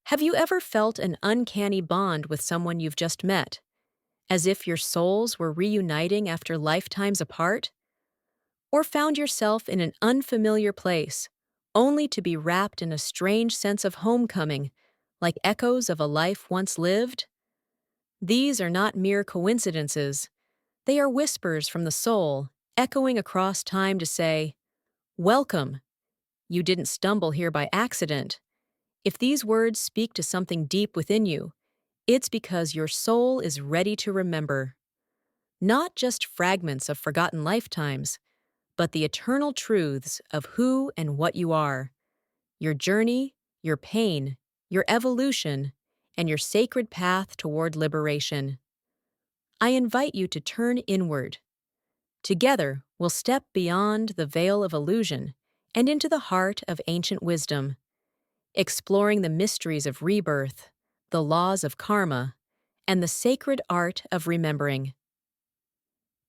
Have you ever felt an uncanny bond with someone you've just met, as if your souls were reuniting after lifetimes apart? Or found yourself in an unfamiliar place, only to be wrapped in a strange sense of homecoming, like echoes of a life once lived? These are not mere coincidences. They are whispers from the soul, echoing across time to say, "Welcome, you didn't stumble here by accident." If these words speak to something deep within you, it's because your soul is ready to remember. Not just fragments of forgotten lifetimes, but the eternal truths of who and what you are, your journey, your pain, your evolution, and your sacred path toward liberation. I invite you to turn inward. Together, we'll step beyond the veil of illusion and into the heart of ancient wisdom, exploring the mysteries of rebirth, the laws of karma, and the sacred art of remembering.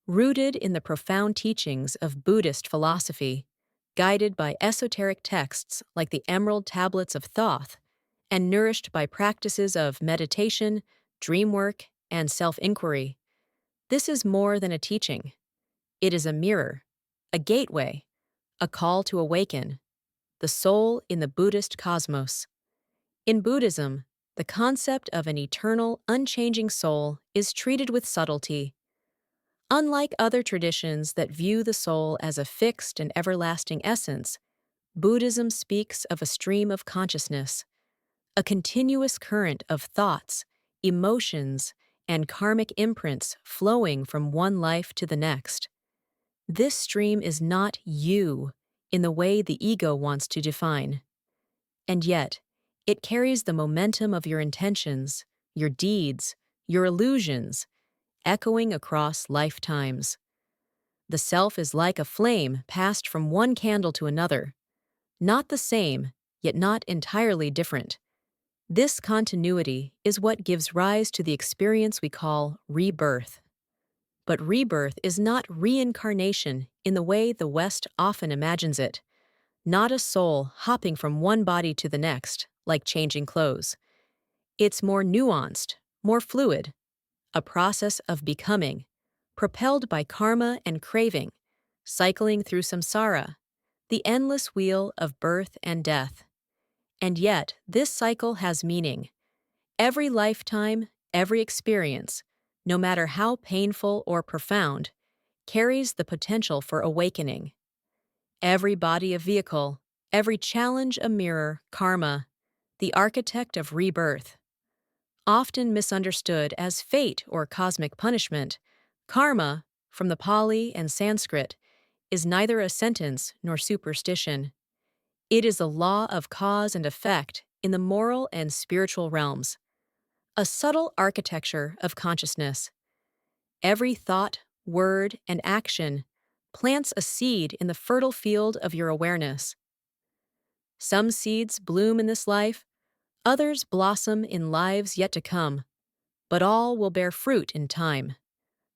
Rooted in the profound teachings of Buddhist philosophy, guided by esoteric texts like the Emerald Tablets of Thoth, and nourished by practices of meditation, dream work, and self-inquiry, this is more than a teaching. It is a mirror, a gateway, a call to awaken, the soul in the Buddhist cosmos. In Buddhism, the concept of an eternal, unchanging soul is treated with subtlety. Unlike other traditions that view the soul as a fixed and everlasting essence, Buddhism speaks of a stream of consciousness, a continuous current of thoughts, emotions, and karmic imprints flowing from one life to the next. This stream is not you in the way the ego wants to define. And yet, it carries the momentum of your intentions, your deeds, your illusions, echoing across lifetimes. The self is like a flame passed from one candle to another, not the same, yet not entirely different. This continuity is what gives rise to the experience we call rebirth. But rebirth is not reincarnation in the way the West often imagines it, not a soul hopping from one body to the next, like changing clothes. It's more nuanced, more fluid, a process of becoming, propelled by karma and craving, cycling through samsara, the endless wheel of birth and death. And yet, this cycle has meaning. Every lifetime, every experience, no matter how painful or profound, carries the potential for awakening. Every body a vehicle, every challenge a mirror, karma, the architect of rebirth. Often misunderstood as fate or cosmic punishment, karma, from the Pali and Sanskrit, is neither a sentence nor superstition. It is a law of cause and effect in the moral and spiritual realms, a subtle architecture of consciousness. Every thought, word, and action plants a seed in the fertile field of your awareness. Some seeds bloom in this life, others blossom in lives yet to come, but all will bear fruit in time.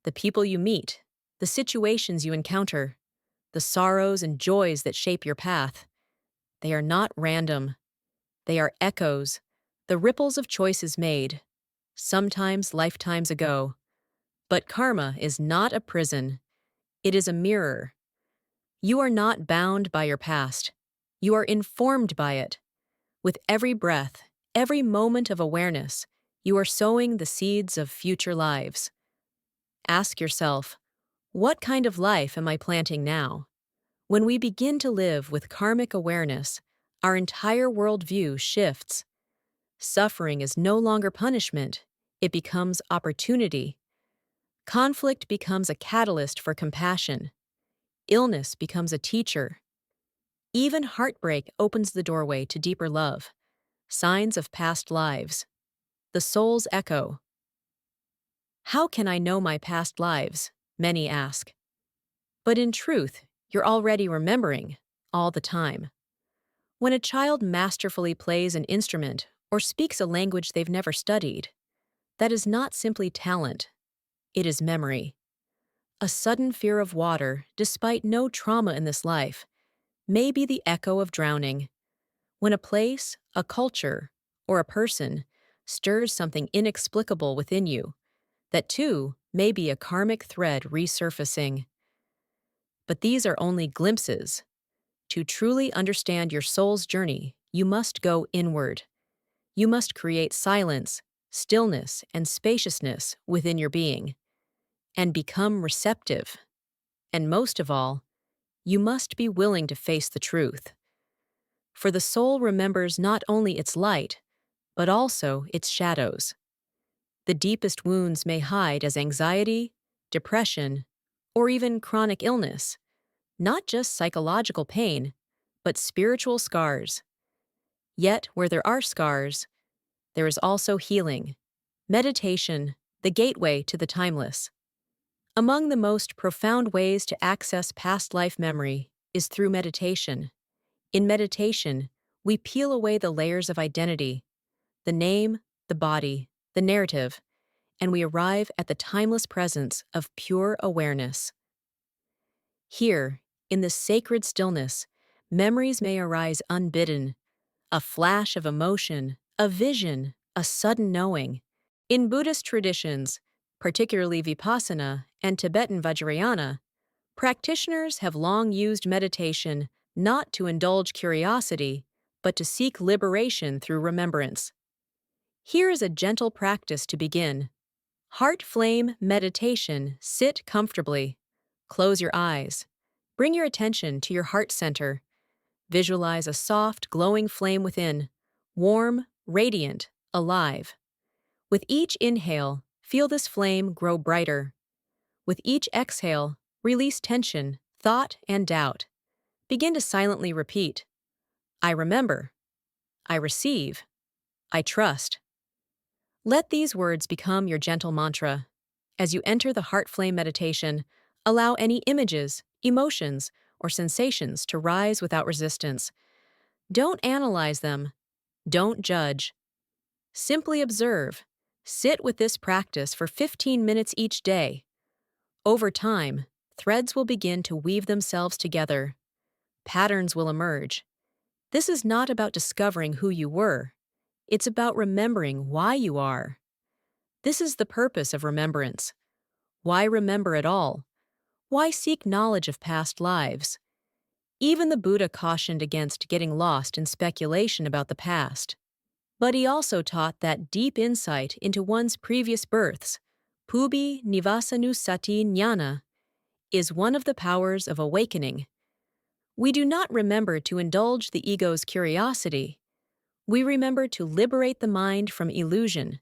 The people you meet, the situations you encounter, the sorrows and joys that shape your path, they are not random. They are echoes, the ripples of choices made, sometimes lifetimes ago. But karma is not a prison. It is a mirror. You are not bound by your past. You are informed by it. With every breath, every moment of awareness, you are sowing the seeds of future lives. Ask yourself, what kind of life am I planting now? When we begin to live with karmic awareness, our entire worldview shifts. Suffering is no longer punishment, it becomes opportunity. Conflict becomes a catalyst for compassion. Illness becomes a teacher. Even heartbreak opens the doorway to deeper love, signs of past lives. The soul's echo. How can I know my past lives? Many ask. But in truth, you're already remembering, all the time. When a child masterfully plays an instrument or speaks a language they've never studied, that is not simply talent, it is memory. A sudden fear of water, despite no trauma in this life, may be the echo of drowning. When a place, a culture, or a person stirs something inexplicable within you, that too may be a karmic thread resurfacing. But these are only glimpses. To truly understand your soul's journey, you must go inward. You must create silence, stillness, and spaciousness within your being, and become receptive. And most of all, you must be willing to face the truth. For the soul remembers not only its light, but also its shadows. The deepest wounds may hide as anxiety, depression, or even chronic illness, not just psychological pain, but spiritual scars. Yet, where there are scars, there is also healing. Meditation, the gateway to the timeless. Among the most profound ways to access past life memory is through meditation. In meditation, we peel away the layers of identity, the name, the body, the narrative, and we arrive at the timeless presence of pure awareness. Here, in the sacred stillness, memories may arise unbidden, a flash of emotion, a vision, a sudden knowing. In Buddhist traditions, particularly Vipassana and Tibetan Vajrayana, practitioners have long used meditation not to indulge curiosity, but to seek liberation through remembrance. Here is a gentle practice to begin. Heart flame meditation. Sit comfortably. Close your eyes. Bring your attention to your heart center. Visualize a soft, glowing flame within, warm, radiant, alive. With each inhale, feel this flame grow brighter. With each exhale, release tension, thought, and doubt. Begin to silently repeat, I remember, I receive, I trust. Let these words become your gentle mantra. As you enter the heart flame meditation, allow any images, emotions, or sensations to rise without resistance. Don't analyze them. Don't judge. Simply observe. Sit with this practice for 15 minutes each day. Over time, threads will begin to weave themselves together. Patterns will emerge. This is not about discovering who you were. It's about remembering why you are. This is the purpose of remembrance. Why remember at all? Why seek knowledge of past lives? Even the Buddha cautioned against getting lost in speculation about the past. But he also taught that deep insight into one's previous births, Pubi Nivasanusati Jnana, is one of the powers of awakening. We do not remember to indulge the ego's curiosity. We remember to liberate the mind from illusion.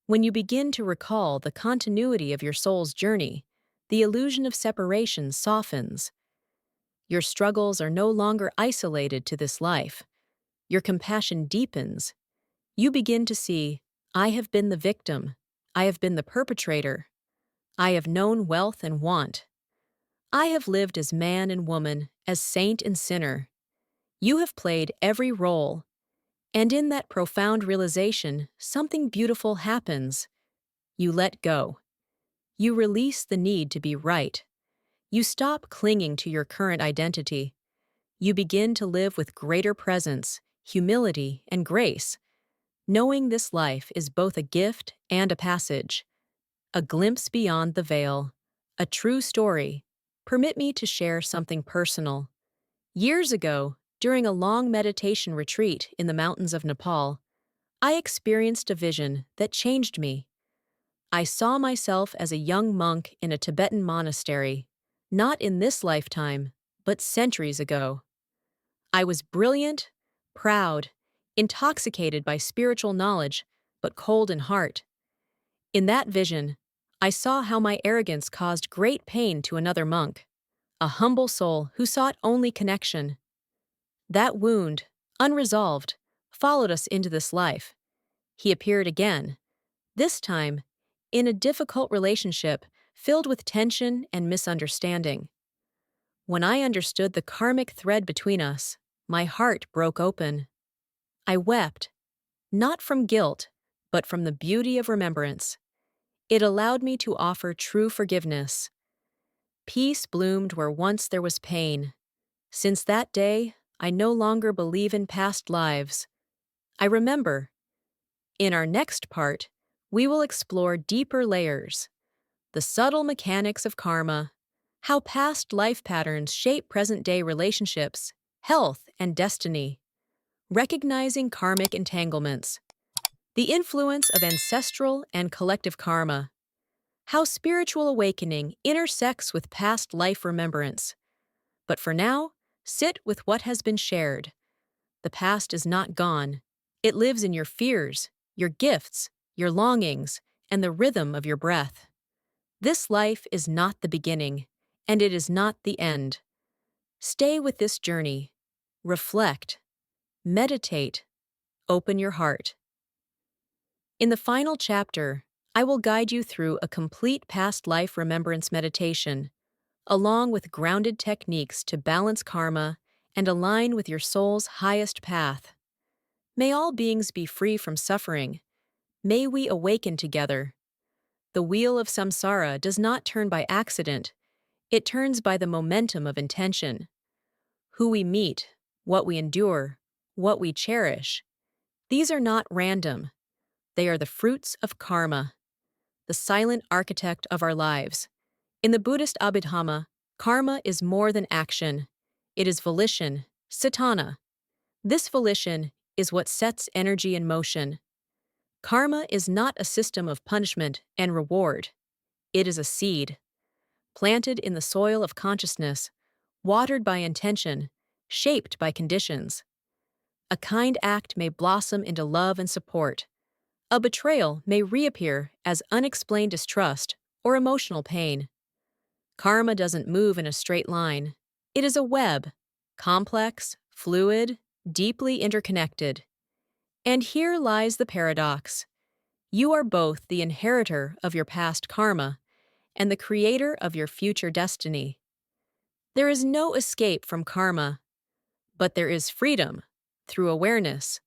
When you begin to recall the continuity of your soul's journey, the illusion of separation softens. Your struggles are no longer isolated to this life. Your compassion deepens. You begin to see, I have been the victim. I have been the perpetrator. I have known wealth and want. I have lived as man and woman, as saint and sinner. You have played every role. And in that profound realization, something beautiful happens. You let go. You release the need to be right. You stop clinging to your current identity. You begin to live with greater presence, humility, and grace, knowing this life is both a gift and a passage, a glimpse beyond the veil, a true story. Permit me to share something personal. Years ago, during a long meditation retreat in the mountains of Nepal, I experienced a vision that changed me. I saw myself as a young monk in a Tibetan monastery, not in this lifetime, but centuries ago. I was brilliant, proud, intoxicated by spiritual knowledge, but cold in heart. In that vision, I saw how my arrogance caused great pain to another monk, a humble soul who sought only connection. That wound, unresolved, followed us into this life. He appeared again, this time in a difficult relationship filled with tension and misunderstanding. When I understood the karmic thread between us, my heart broke open. I wept, not from guilt, but from the beauty of remembrance. It allowed me to offer true forgiveness. Peace bloomed where once there was pain. Since that day, I no longer believe in past lives. I remember, In our next part, we will explore deeper layers, the subtle mechanics of karma, how past life patterns shape present-day relationships, health, and destiny, recognizing karmic entanglements, the influence of ancestral and collective karma, how spiritual awakening intersects with past life remembrance. But for now, sit with what has been shared. The past is not gone. It lives in your fears, your gifts, your longings, and the rhythm of your breath. This life is not the beginning, and it is not the end. Stay with this journey. Reflect. Meditate. Open your heart. In the final chapter, I will guide you through a complete past life remembrance meditation, along with grounded techniques to balance karma and align with your soul's highest path. May all beings be free from suffering. May we awaken together. The wheel of samsara does not turn by accident, it turns by the momentum of intention. Who we meet, what we endure, what we cherish, these are not random. They are the fruits of karma, the silent architect of our lives. In the Buddhist Abhidhamma, karma is more than action. It is volition, satana. This volition is what sets energy in motion. Karma is not a system of punishment and reward. It is a seed, planted in the soil of consciousness, watered by intention, shaped by conditions. A kind act may blossom into love and support. A betrayal may reappear as unexplained distrust or emotional pain. Karma doesn't move in a straight line. It is a web, complex, fluid, deeply interconnected. And here lies the paradox. You are both the inheritor of your past karma and the creator of your future destiny. There is no escape from karma, but there is freedom through awareness.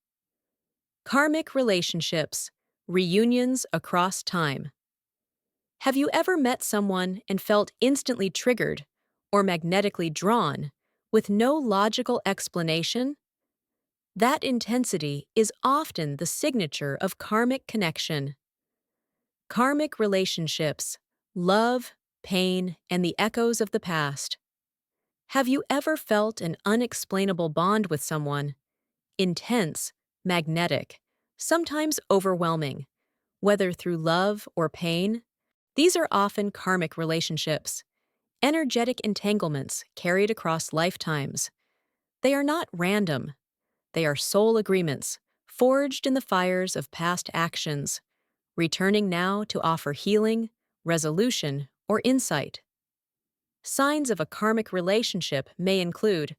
Karmic relationships, reunions across time. Have you ever met someone and felt instantly triggered or magnetically drawn with no logical explanation? That intensity is often the signature of karmic connection. Karmic relationships, love, pain, and the echoes of the past. Have you ever felt an unexplainable bond with someone? Intense, magnetic, sometimes overwhelming, whether through love or pain? These are often karmic relationships, energetic entanglements carried across lifetimes. They are not random. They are soul agreements, forged in the fires of past actions, returning now to offer healing, resolution, or insight. Signs of a karmic relationship may include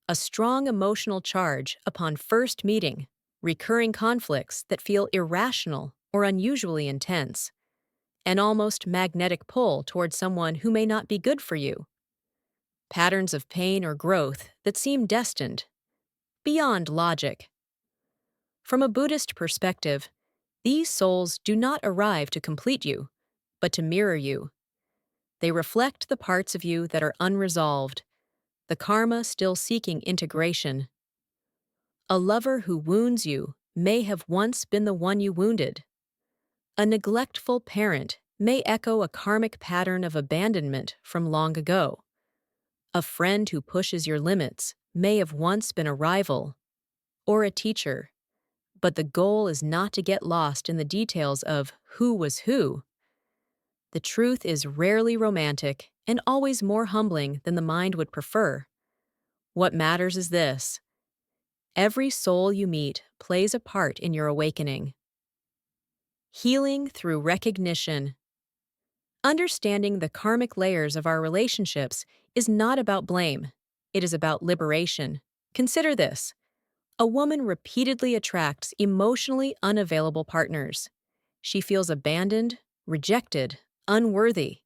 a strong emotional charge upon first meeting, recurring conflicts that feel irrational or unusually intense, an almost magnetic pull towards someone who may not be good for you, patterns of pain or growth that seem destined, beyond logic. From a Buddhist perspective, these souls do not arrive to complete you, but to mirror you. They reflect the parts of you that are unresolved, the karma still seeking integration. A lover who wounds you may have once been the one you wounded. A neglectful parent may echo a karmic pattern of abandonment from long ago. A friend who pushes your limits may have once been a rival or a teacher. But the goal is not to get lost in the details of who was who. The truth is rarely romantic and always more humbling than the mind would prefer. What matters is this: every soul you meet plays a part in your awakening. Healing through recognition. Understanding the karmic layers of our relationships is not about blame. It is about liberation. Consider this. A woman repeatedly attracts emotionally unavailable partners. She feels abandoned, rejected, unworthy.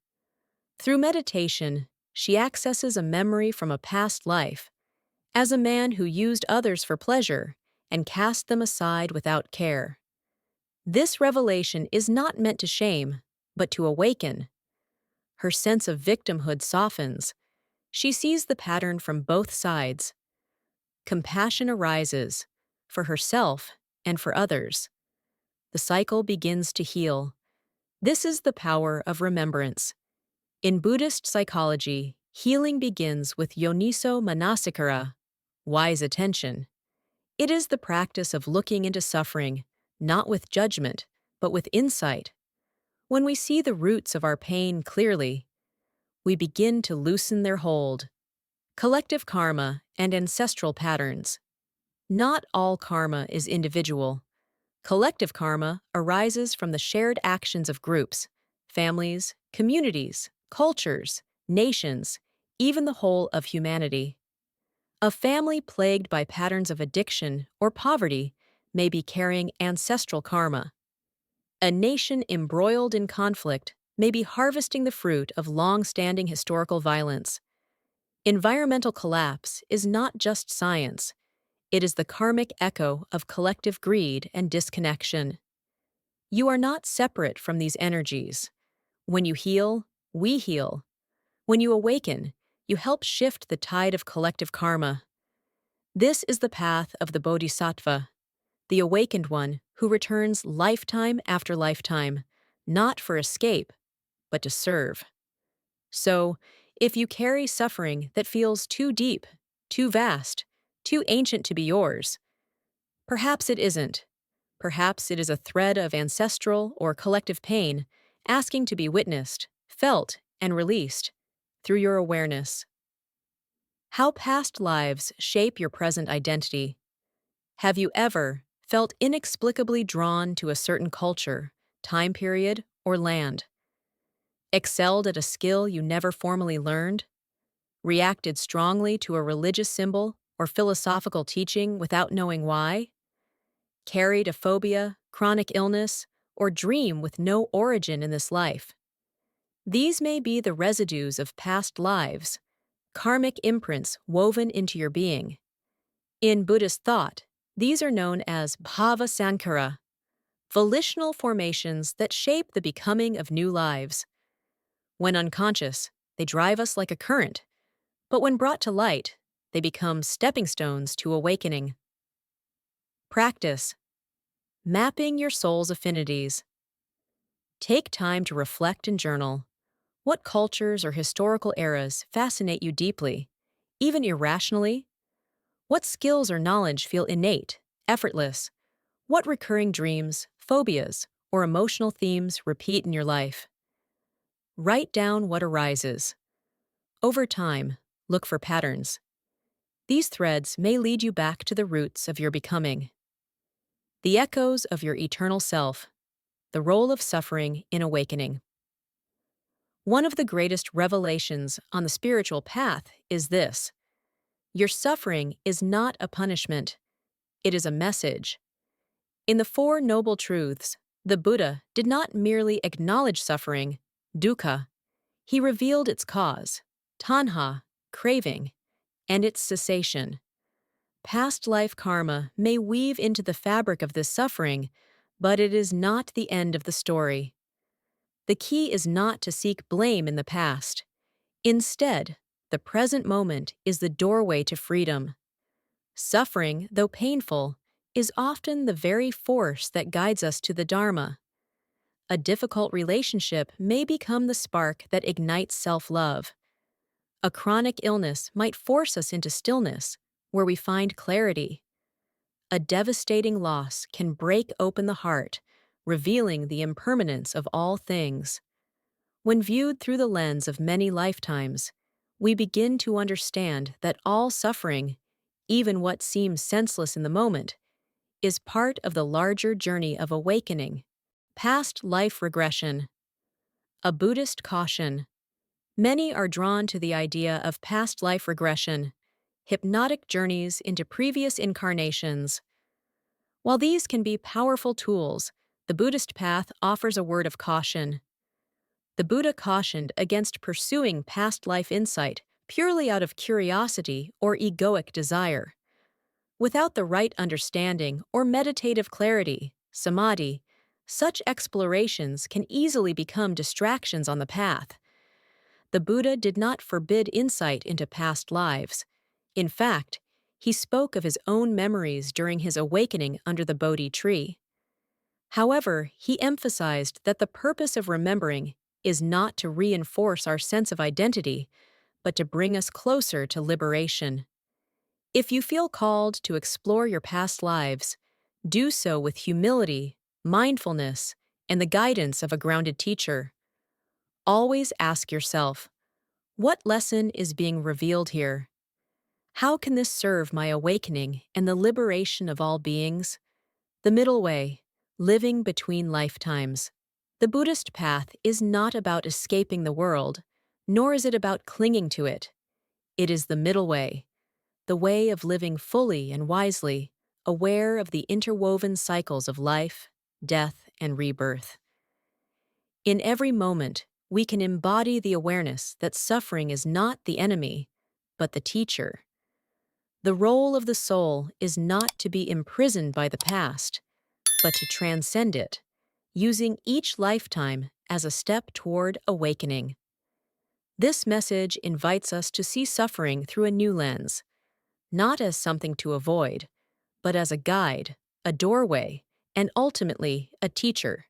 Through meditation, she accesses a memory from a past life, as a man who used others for pleasure and cast them aside without care. This revelation is not meant to shame, but to awaken. Her sense of victimhood softens. She sees the pattern from both sides. Compassion arises, for herself and for others. the cycle begins to heal. This is the power of remembrance. In Buddhist psychology, healing begins with yoniso manasikara, wise attention. It is the practice of looking into suffering, not with judgment, but with insight. When we see the roots of our pain clearly, we begin to loosen their hold. Collective karma and ancestral patterns. Not all karma is individual. Collective karma arises from the shared actions of groups, families, communities, cultures, nations, even the whole of humanity. A family plagued by patterns of addiction or poverty may be carrying ancestral karma. A nation embroiled in conflict may be harvesting the fruit of long-standing historical violence. Environmental collapse is not just science. It is the karmic echo of collective greed and disconnection. You are not separate from these energies. When you heal, we heal. When you awaken, you help shift the tide of collective karma. This is the path of the Bodhisattva, the awakened one who returns lifetime after lifetime, not for escape, but to serve. So, if you carry suffering that feels too deep, too vast, too ancient to be yours, perhaps it isn't. Perhaps it is a thread of ancestral or collective pain asking to be witnessed, felt, and released through your awareness. How past lives shape your present identity. Have you ever felt inexplicably drawn to a certain culture, time period, or land? Excelled at a skill you never formally learned? Reacted strongly to a religious symbol or philosophical teaching without knowing why? Carried a phobia, chronic illness, or dream with no origin in this life? These may be the residues of past lives, karmic imprints woven into your being. In Buddhist thought, these are known as bhava sankara, volitional formations that shape the becoming of new lives. When unconscious, they drive us like a current, but when brought to light, they become stepping stones to awakening. Practice. Mapping your soul's affinities. Take time to reflect and journal. What cultures or historical eras fascinate you deeply, even irrationally? What skills or knowledge feel innate, effortless? What recurring dreams, phobias, or emotional themes repeat in your life? Write down what arises. Over time, look for patterns. These threads may lead you back to the roots of your becoming. The echoes of your eternal self, the role of suffering in awakening. One of the greatest revelations on the spiritual path is this: your suffering is not a punishment, it is a message. In the Four Noble Truths, the Buddha did not merely acknowledge suffering, dukkha. He revealed its cause, tanha, craving, and its cessation. Past life karma may weave into the fabric of this suffering, but it is not the end of the story. The key is not to seek blame in the past. Instead, the present moment is the doorway to freedom. Suffering, though painful, is often the very force that guides us to the Dharma. A difficult relationship may become the spark that ignites self-love. A chronic illness might force us into stillness, where we find clarity. A devastating loss can break open the heart, revealing the impermanence of all things. When viewed through the lens of many lifetimes, we begin to understand that all suffering, even what seems senseless in the moment, is part of the larger journey of awakening. Past life regression. A Buddhist caution. Many are drawn to the idea of past life regression, hypnotic journeys into previous incarnations. While these can be powerful tools, the Buddhist path offers a word of caution. The Buddha cautioned against pursuing past life insight purely out of curiosity or egoic desire. Without the right understanding or meditative clarity, samadhi, such explorations can easily become distractions on the path. The Buddha did not forbid insight into past lives. In fact, he spoke of his own memories during his awakening under the Bodhi tree. However, he emphasized that the purpose of remembering is not to reinforce our sense of identity, but to bring us closer to liberation. If you feel called to explore your past lives, do so with humility, mindfulness, and the guidance of a grounded teacher. Always ask yourself, what lesson is being revealed here? How can this serve my awakening and the liberation of all beings? The middle way, living between lifetimes. The Buddhist path is not about escaping the world, nor is it about clinging to it. It is the middle way, the way of living fully and wisely, aware of the interwoven cycles of life, death, and rebirth. In every moment, we can embody the awareness that suffering is not the enemy, but the teacher. The role of the soul is not to be imprisoned by the past, but to transcend it, using each lifetime as a step toward awakening. This message invites us to see suffering through a new lens, not as something to avoid, but as a guide, a doorway, and ultimately a teacher.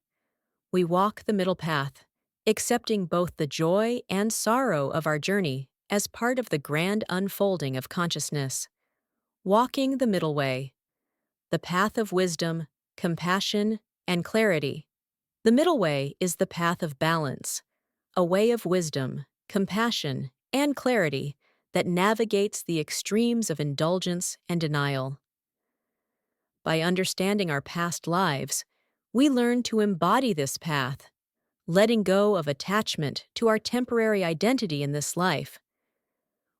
We walk the middle path, accepting both the joy and sorrow of our journey as part of the grand unfolding of consciousness. Walking the middle way, the path of wisdom, compassion, and clarity. The middle way is the path of balance, a way of wisdom, compassion, and clarity that navigates the extremes of indulgence and denial. By understanding our past lives, we learn to embody this path, letting go of attachment to our temporary identity in this life.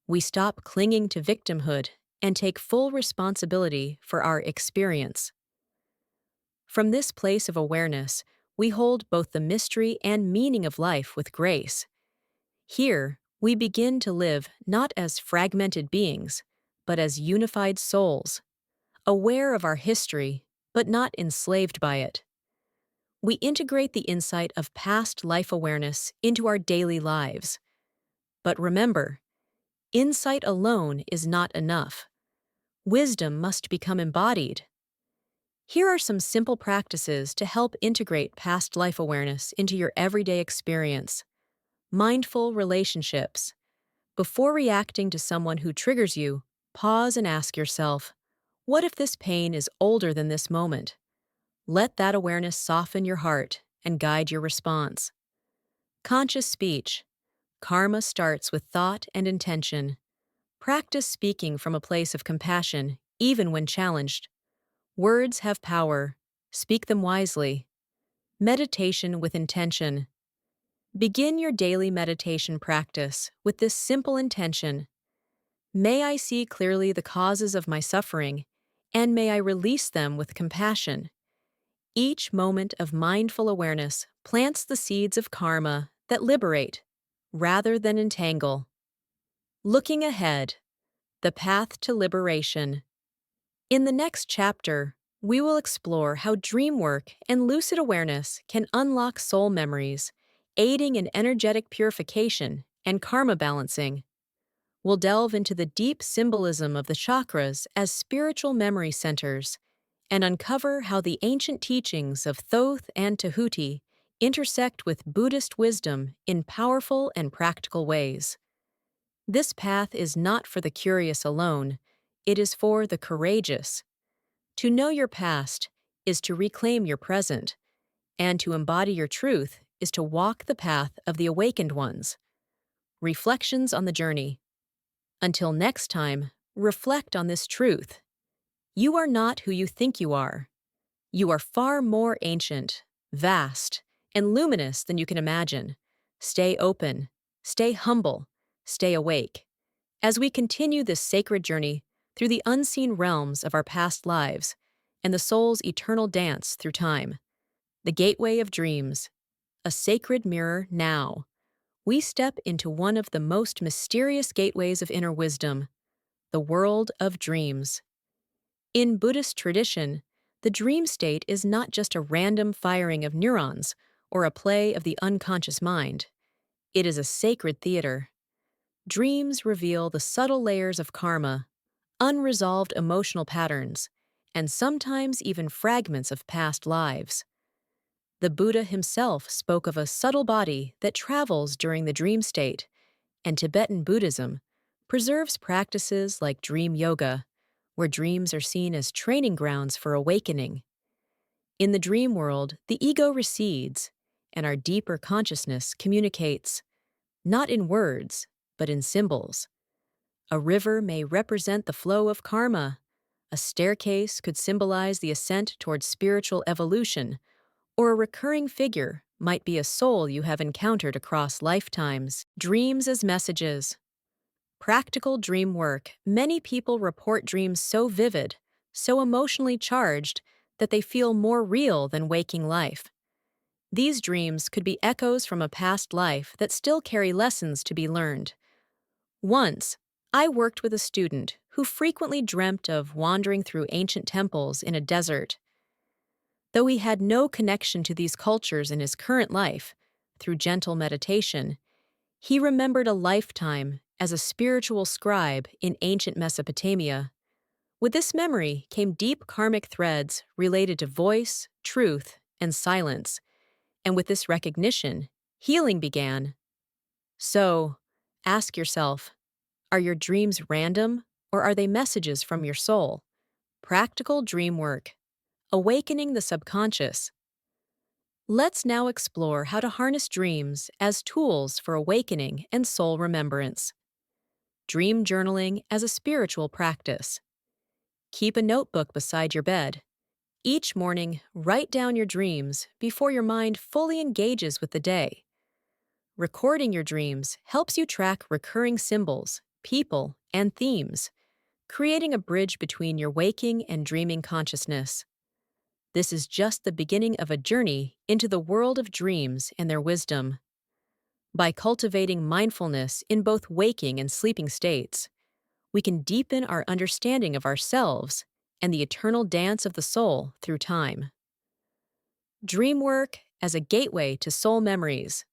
We stop clinging to victimhood and take full responsibility for our experience. From this place of awareness, we hold both the mystery and meaning of life with grace. Here, we begin to live not as fragmented beings, but as unified souls, aware of our history, but not enslaved by it. We integrate the insight of past life awareness into our daily lives. But remember, insight alone is not enough. Wisdom must become embodied. Here are some simple practices to help integrate past life awareness into your everyday experience. Mindful relationships. Before reacting to someone who triggers you, pause and ask yourself, what if this pain is older than this moment? Let that awareness soften your heart and guide your response. Conscious speech. Karma starts with thought and intention. Practice speaking from a place of compassion, even when challenged. Words have power. Speak them wisely. Meditation with intention. Begin your daily meditation practice with this simple intention. May I see clearly the causes of my suffering, and may I release them with compassion. Each moment of mindful awareness plants the seeds of karma that liberate, rather than entangle. Looking ahead. The path to liberation. In the next chapter, we will explore how dream work and lucid awareness can unlock soul memories, aiding in energetic purification and karma balancing. We'll delve into the deep symbolism of the chakras as spiritual memory centers and uncover how the ancient teachings of Thoth and Tahuti intersect with Buddhist wisdom in powerful and practical ways. This path is not for the curious alone, it is for the courageous. To know your past is to reclaim your present, and to embody your truth is to walk the path of the awakened ones. Reflections on the journey. Until next time, reflect on this truth. You are not who you think you are. You are far more ancient, vast, and luminous than you can imagine. Stay open, stay humble, stay awake. As we continue this sacred journey through the unseen realms of our past lives and the soul's eternal dance through time. The gateway of dreams, a sacred mirror now. We step into one of the most mysterious gateways of inner wisdom, the world of dreams. In Buddhist tradition, the dream state is not just a random firing of neurons or a play of the unconscious mind. It is a sacred theater. Dreams reveal the subtle layers of karma, unresolved emotional patterns, and sometimes even fragments of past lives. The Buddha himself spoke of a subtle body that travels during the dream state, and Tibetan Buddhism preserves practices like dream yoga, where dreams are seen as training grounds for awakening. In the dream world, the ego recedes, and our deeper consciousness communicates, not in words, but in symbols. A river may represent the flow of karma. A staircase could symbolize the ascent towards spiritual evolution, or a recurring figure might be a soul you have encountered across lifetimes. Dreams as messages. Practical dream work. Many people report dreams so vivid, so emotionally charged, that they feel more real than waking life. These dreams could be echoes from a past life that still carry lessons to be learned. Once, I worked with a student who frequently dreamt of wandering through ancient temples in a desert. Though he had no connection to these cultures in his current life, through gentle meditation, he remembered a lifetime as a spiritual scribe in ancient Mesopotamia. With this memory came deep karmic threads related to voice, truth, and silence, and with this recognition, healing began. So, ask yourself, are your dreams random, or are they messages from your soul? Practical dream work. Awakening the subconscious. Let's now explore how to harness dreams as tools for awakening and soul remembrance. Dream journaling as a spiritual practice. Keep a notebook beside your bed. Each morning, write down your dreams before your mind fully engages with the day. Recording your dreams helps you track recurring symbols, people, and themes, creating a bridge between your waking and dreaming consciousness. This is just the beginning of a journey into the world of dreams and their wisdom. By cultivating mindfulness in both waking and sleeping states, we can deepen our understanding of ourselves and the eternal dance of the soul through time. Dream work as a gateway to soul memories.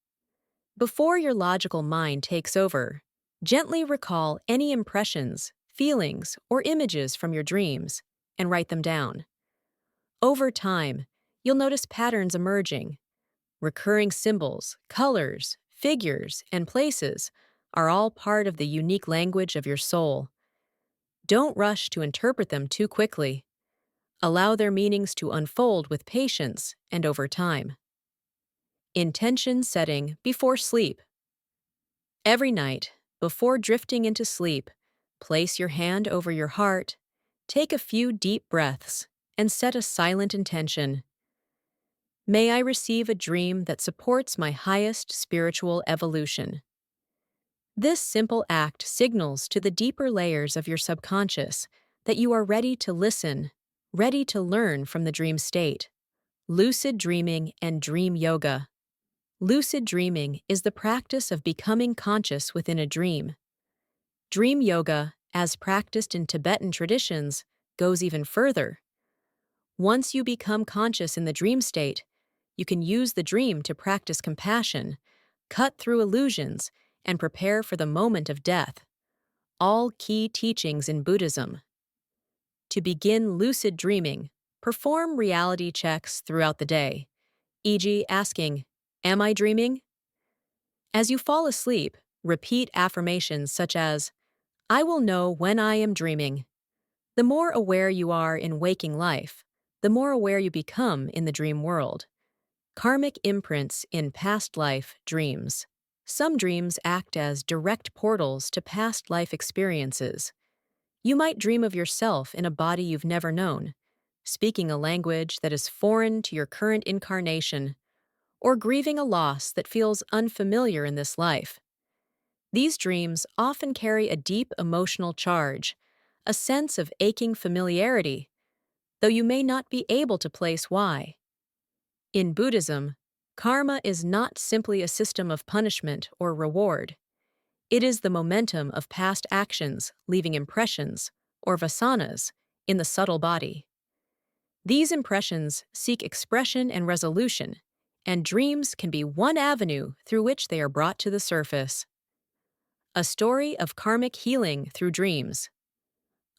Before your logical mind takes over, gently recall any impressions, feelings, or images from your dreams and write them down. Over time, you'll notice patterns emerging. Recurring symbols, colors, figures, and places are all part of the unique language of your soul. Don't rush to interpret them too quickly. Allow their meanings to unfold with patience and over time. Intention setting before sleep. Every night, before drifting into sleep, place your hand over your heart, take a few deep breaths, and set a silent intention. May I receive a dream that supports my highest spiritual evolution. This simple act signals to the deeper layers of your subconscious that you are ready to listen, ready to learn from the dream state. Lucid dreaming and dream yoga. Lucid dreaming is the practice of becoming conscious within a dream. Dream yoga, as practiced in Tibetan traditions, goes even further. Once you become conscious in the dream state, you can use the dream to practice compassion, cut through illusions, and prepare for the moment of death. All key teachings in Buddhism. To begin lucid dreaming, perform reality checks throughout the day, e.g., asking, "Am I dreaming?" As you fall asleep, repeat affirmations such as, "I will know when I am dreaming." The more aware you are in waking life, the more aware you become in the dream world. Karmic imprints in past life dreams. Some dreams act as direct portals to past life experiences. You might dream of yourself in a body you've never known, speaking a language that is foreign to your current incarnation, or grieving a loss that feels unfamiliar in this life. These dreams often carry a deep emotional charge, a sense of aching familiarity, though you may not be able to place why. In Buddhism, karma is not simply a system of punishment or reward. It is the momentum of past actions leaving impressions, or vasanas, in the subtle body. These impressions seek expression and resolution, and dreams can be one avenue through which they are brought to the surface. A story of karmic healing through dreams.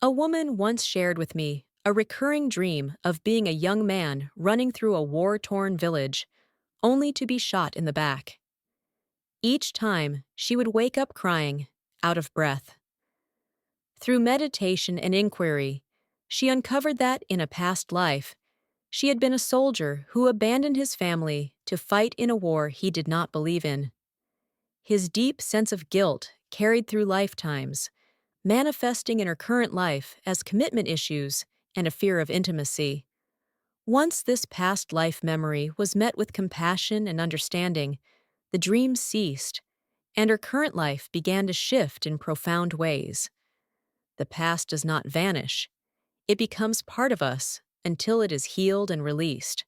A woman once shared with me a recurring dream of being a young man running through a war-torn village, only to be shot in the back. Each time, she would wake up crying, out of breath. Through meditation and inquiry, she uncovered that in a past life, she had been a soldier who abandoned his family to fight in a war he did not believe in. His deep sense of guilt carried through lifetimes, manifesting in her current life as commitment issues and a fear of intimacy. Once this past life memory was met with compassion and understanding, the dream ceased, and her current life began to shift in profound ways. The past does not vanish. It becomes part of us until it is healed and released.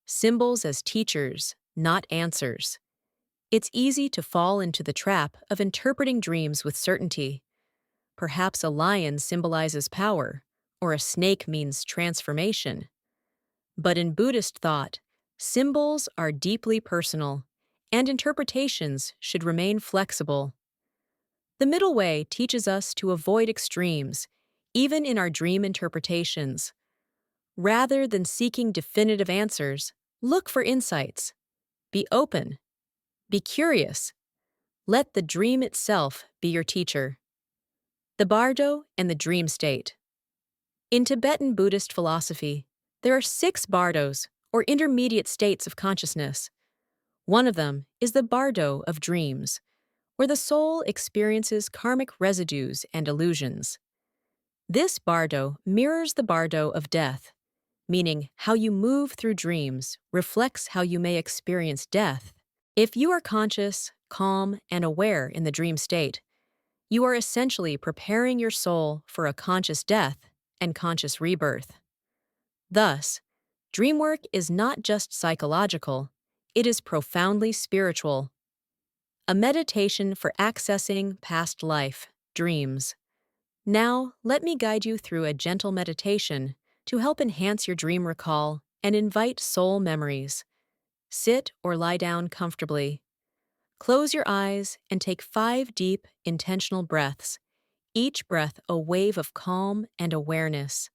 Symbols as teachers, not answers. It's easy to fall into the trap of interpreting dreams with certainty. Perhaps a lion symbolizes power, or a snake means transformation. But in Buddhist thought, symbols are deeply personal, and interpretations should remain flexible. The middle way teaches us to avoid extremes, even in our dream interpretations. Rather than seeking definitive answers, look for insights. Be open. Be curious. Let the dream itself be your teacher. The Bardo and the Dream State. In Tibetan Buddhist philosophy, there are 6 bardos, or intermediate states of consciousness. One of them is the bardo of dreams, where the soul experiences karmic residues and illusions. This bardo mirrors the bardo of death, meaning how you move through dreams reflects how you may experience death. If you are conscious, calm, and aware in the dream state, you are essentially preparing your soul for a conscious death and conscious rebirth. Thus, dream work is not just psychological, it is profoundly spiritual. A meditation for accessing past life, dreams. Now, let me guide you through a gentle meditation to help enhance your dream recall and invite soul memories. Sit or lie down comfortably. Close your eyes and take 5 deep, intentional breaths, each breath a wave of calm and awareness.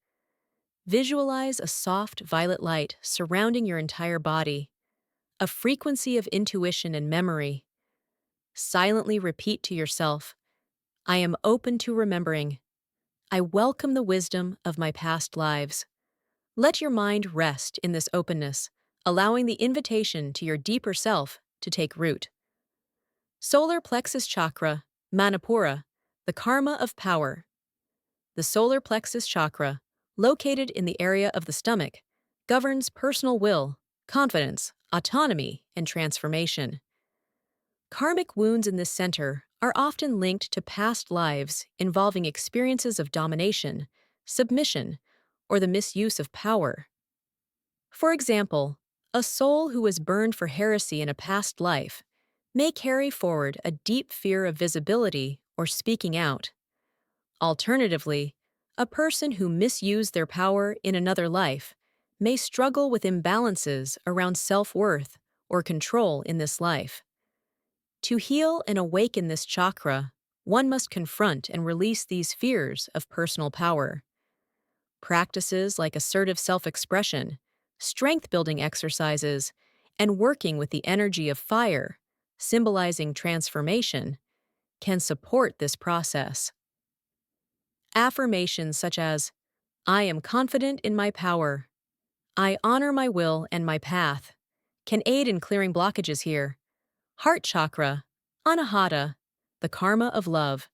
Visualize a soft violet light surrounding your entire body, a frequency of intuition and memory. Silently repeat to yourself, I am open to remembering. I welcome the wisdom of my past lives. Let your mind rest in this openness, allowing the invitation to your deeper self to take root. Solar plexus chakra, Manipura, the karma of power. The solar plexus chakra, located in the area of the stomach, governs personal will, confidence, autonomy, and transformation. Karmic wounds in this center are often linked to past lives involving experiences of domination, submission, or the misuse of power. For example, a soul who was burned for heresy in a past life may carry forward a deep fear of visibility or speaking out. Alternatively, a person who misused their power in another life may struggle with imbalances around self-worth or control in this life. To heal and awaken this chakra, one must confront and release these fears of personal power. Practices like assertive self-expression, strength-building exercises, and working with the energy of fire, symbolizing transformation, can support this process. Affirmations such as, I am confident in my power, I honor my will and my path, can aid in clearing blockages here. Heart chakra, Anahata, the karma of love.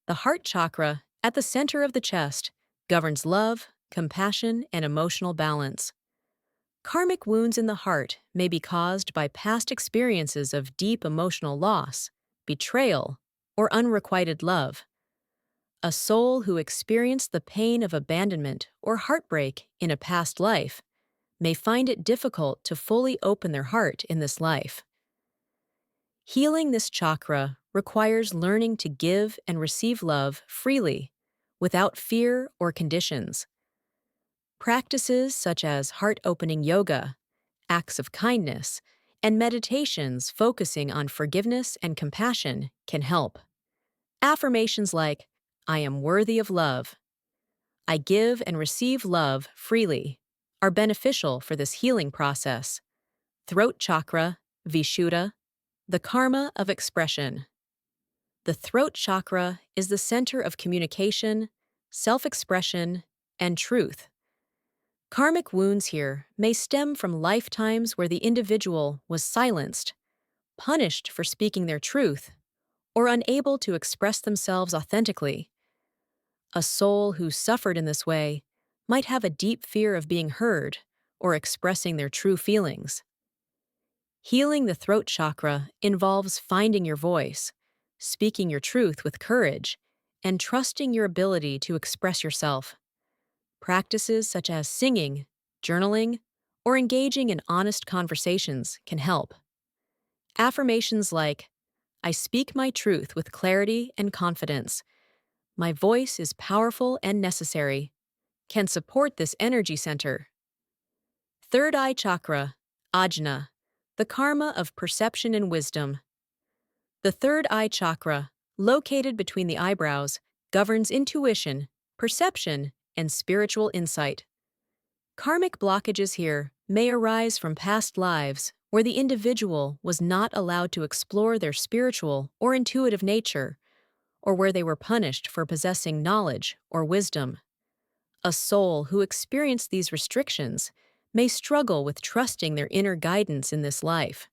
The heart chakra, at the center of the chest, governs love, compassion, and emotional balance. Karmic wounds in the heart may be caused by past experiences of deep emotional loss, betrayal, or unrequited love. A soul who experienced the pain of abandonment or heartbreak in a past life may find it difficult to fully open their heart in this life. Healing this chakra requires learning to give and receive love freely, without fear or conditions. Practices such as heart-opening yoga, acts of kindness, and meditations focusing on forgiveness and compassion can help. Affirmations like, I am worthy of love, I give and receive love freely, are beneficial for this healing process. Throat chakra, Vishuddha, the karma of expression. The throat chakra is the center of communication, self-expression, and truth. Karmic wounds here may stem from lifetimes where the individual was silenced, punished for speaking their truth, or unable to express themselves authentically. A soul who suffered in this way might have a deep fear of being heard or expressing their true feelings. Healing the throat chakra involves finding your voice, speaking your truth with courage, and trusting your ability to express yourself. Practices such as singing, journaling, or engaging in honest conversations can help. Affirmations like, "I speak my truth with clarity and confidence. My voice is powerful and necessary," can support this energy center. Third eye chakra, Ajna, the karma of perception and wisdom. The third eye chakra, located between the eyebrows, governs intuition, perception, and spiritual insight. Karmic blockages here may arise from past lives where the individual was not allowed to explore their spiritual or intuitive nature, or where they were punished for possessing knowledge or wisdom. A soul who experienced these restrictions may struggle with trusting their inner guidance in this life.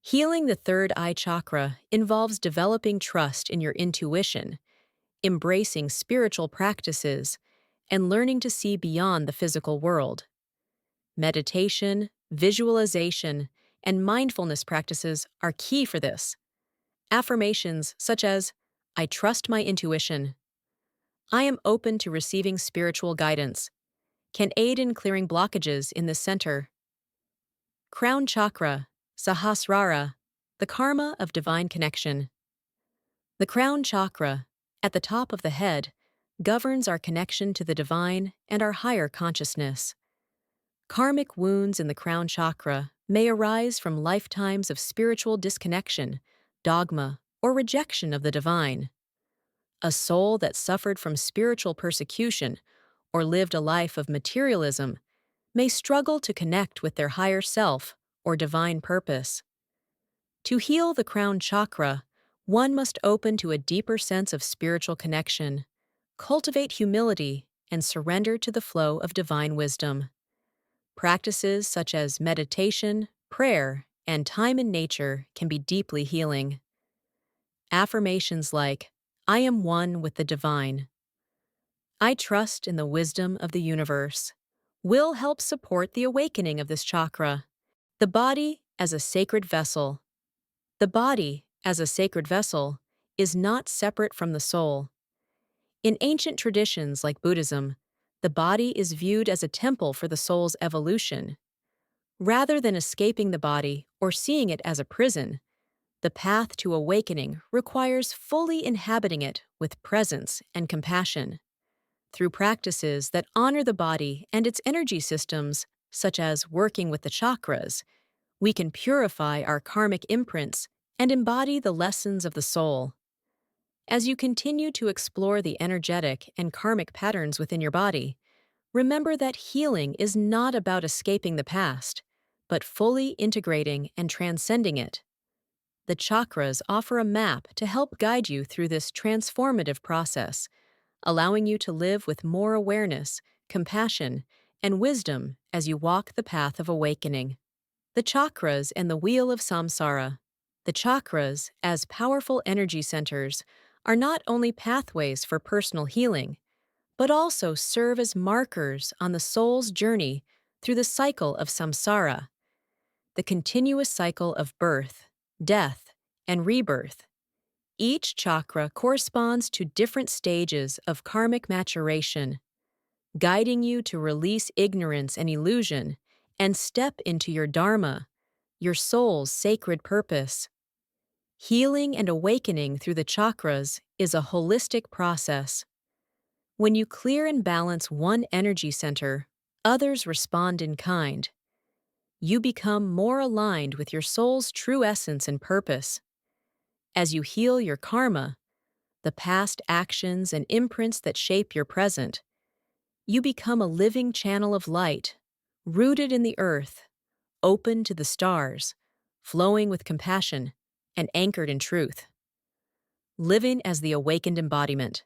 Healing the third eye chakra involves developing trust in your intuition, embracing spiritual practices, and learning to see beyond the physical world. Meditation, visualization, and mindfulness practices are key for this. Affirmations such as, "I trust my intuition," "I am open to receiving spiritual guidance," can aid in clearing blockages in this center. Crown chakra, Sahasrara, the karma of divine connection. The crown chakra, at the top of the head, governs our connection to the divine and our higher consciousness. Karmic wounds in the crown chakra may arise from lifetimes of spiritual disconnection, dogma, or rejection of the divine. A soul that suffered from spiritual persecution or lived a life of materialism may struggle to connect with their higher self or divine purpose. To heal the crown chakra, one must open to a deeper sense of spiritual connection, cultivate humility, and surrender to the flow of divine wisdom. Practices such as meditation, prayer, and time in nature can be deeply healing. Affirmations like, "I am one with the divine," "I trust in the wisdom of the universe," will help support the awakening of this chakra. The body as a sacred vessel. The body, as a sacred vessel, is not separate from the soul. In ancient traditions like Buddhism, the body is viewed as a temple for the soul's evolution. Rather than escaping the body or seeing it as a prison, the path to awakening requires fully inhabiting it with presence and compassion. Through practices that honor the body and its energy systems, such as working with the chakras, we can purify our karmic imprints and embody the lessons of the soul. As you continue to explore the energetic and karmic patterns within your body, remember that healing is not about escaping the past, but fully integrating and transcending it. The chakras offer a map to help guide you through this transformative process, allowing you to live with more awareness, compassion, and wisdom as you walk the path of awakening. The chakras and the wheel of samsara. The chakras, as powerful energy centers, are not only pathways for personal healing, but also serve as markers on the soul's journey through the cycle of samsara, the continuous cycle of birth, death, and rebirth. Each chakra corresponds to different stages of karmic maturation, guiding you to release ignorance and illusion and step into your dharma, your soul's sacred purpose. Healing and awakening through the chakras is a holistic process. When you clear and balance one energy center, others respond in kind. You become more aligned with your soul's true essence and purpose. As you heal your karma, the past actions and imprints that shape your present, you become a living channel of light, rooted in the earth, open to the stars, flowing with compassion, and anchored in truth. Living as the awakened embodiment.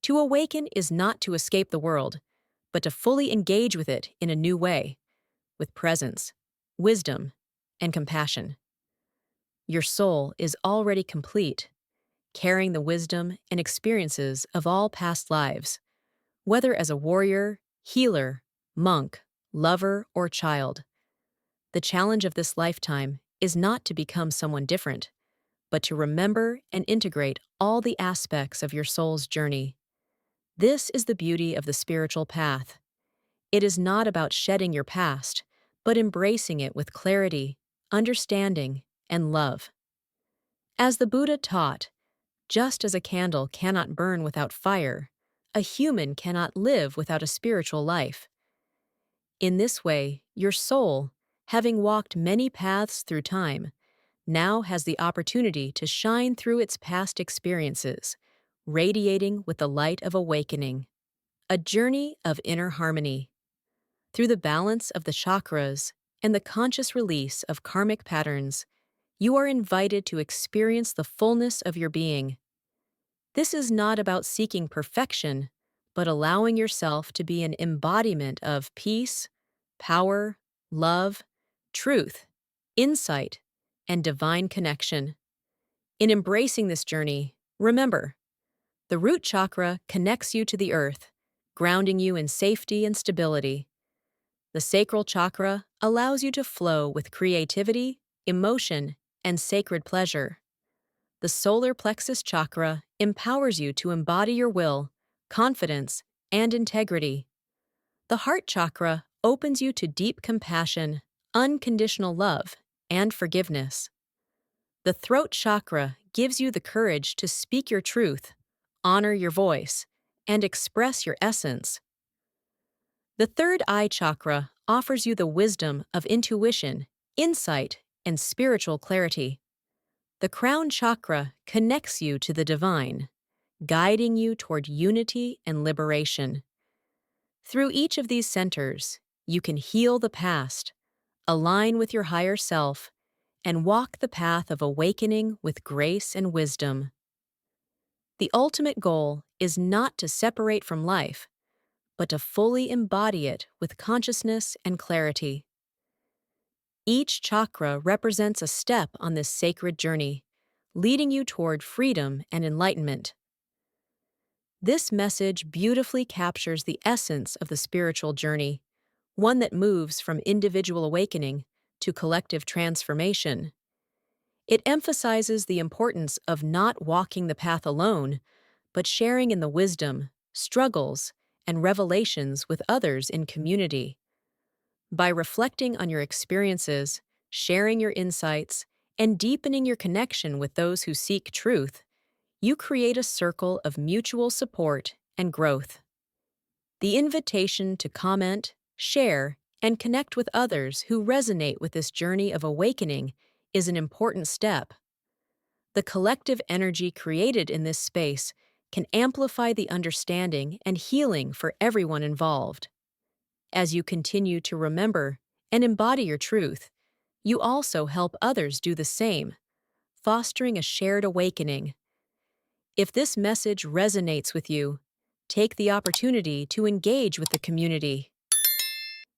To awaken is not to escape the world, but to fully engage with it in a new way, with presence, wisdom, and compassion. Your soul is already complete, carrying the wisdom and experiences of all past lives, whether as a warrior, healer, monk, lover, or child. The challenge of this lifetime is not to become someone different, but to remember and integrate all the aspects of your soul's journey. This is the beauty of the spiritual path. It is not about shedding your past, but embracing it with clarity, understanding, and love. As the Buddha taught, just as a candle cannot burn without fire, a human cannot live without a spiritual life. In this way, your soul, having walked many paths through time, now has the opportunity to shine through its past experiences, radiating with the light of awakening. A journey of inner harmony. Through the balance of the chakras and the conscious release of karmic patterns, you are invited to experience the fullness of your being. This is not about seeking perfection, but allowing yourself to be an embodiment of peace, power, love, truth, insight, and divine connection. In embracing this journey, remember, the root chakra connects you to the earth, grounding you in safety and stability. The sacral chakra allows you to flow with creativity, emotion, and sacred pleasure. The solar plexus chakra empowers you to embody your will, confidence, and integrity. The heart chakra opens you to deep compassion, unconditional love, and forgiveness. The throat chakra gives you the courage to speak your truth, honor your voice, and express your essence. The third eye chakra offers you the wisdom of intuition, insight, and spiritual clarity. The crown chakra connects you to the divine, guiding you toward unity and liberation. Through each of these centers, you can heal the past, align with your higher self, and walk the path of awakening with grace and wisdom. The ultimate goal is not to separate from life, but to fully embody it with consciousness and clarity. Each chakra represents a step on this sacred journey, leading you toward freedom and enlightenment. This message beautifully captures the essence of the spiritual journey, one that moves from individual awakening to collective transformation. It emphasizes the importance of not walking the path alone, but sharing in the wisdom, struggles, and revelations with others in community. By reflecting on your experiences, sharing your insights, and deepening your connection with those who seek truth, you create a circle of mutual support and growth. The invitation to comment, share, and connect with others who resonate with this journey of awakening is an important step. The collective energy created in this space can amplify the understanding and healing for everyone involved. As you continue to remember and embody your truth, you also help others do the same, fostering a shared awakening. If this message resonates with you, take the opportunity to engage with the community.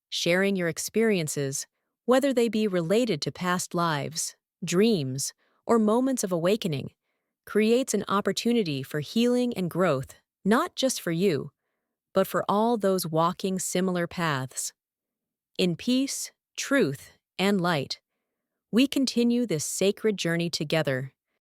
Sharing your experiences, whether they be related to past lives, dreams, or moments of awakening, creates an opportunity for healing and growth, not just for you, but for all those walking similar paths. In peace, truth, and light, we continue this sacred journey together,